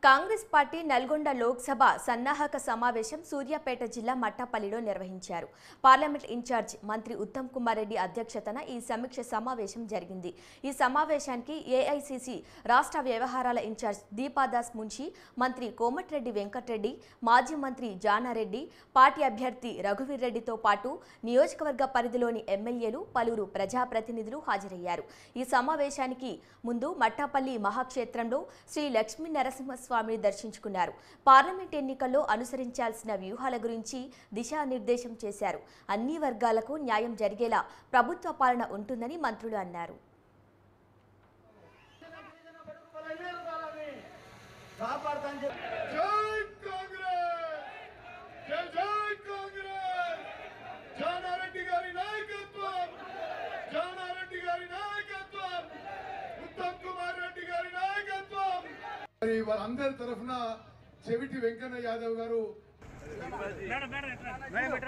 Congress party Nalgonda Lok Sabha సన్నాహక సమావేశం సూర్యాపేట జిల్లా మట్టపల్లిలో నిర్వహించారు. పార్లమెంట్ ఇన్ఛార్జ్ మంత్రి ఉత్తమ్ కుమార్ రెడ్డి అధ్యక్షతన ఈ సమీక్ష సమావేశం జరిగింది. ఈ సమావేశానికి ఏఐసీసీ రాష్ట్ర వ్యవహారాల ఇన్ఛార్జ్ దీపాదాస్ మున్షి, మంత్రి కోమటిరెడ్డి వెంకటరెడ్డి, మాజీ మంత్రి జానారెడ్డి, పార్టీ అభ్యర్థి రఘువీర్ రెడ్డితో పాటు నియోజకవర్గ పరిధిలోని ఎమ్మెల్యేలు, పలువురు ప్రజాప్రతినిధులు హాజరయ్యారు. ఈ సమావేశానికి ముందు మట్టపల్లి మహాక్షేత్రంలో శ్రీ లక్ష్మీ నరసింహస్వామిని దర్శించుకున్నారు. పార్లమెంట్ ఎన్నికల్లో అనుసరించాల్సిన వ్యూహాల గురించి దిశానిర్దేశం చేశారు. అన్ని వర్గాలకు న్యాయం జరిగేలా ప్రభుత్వ పాలన ఉంటుందని మంత్రులు అన్నారు. వాళ్ళందరి తరఫున చెవిటి వెంకన్న యాదవ్ గారు మేడం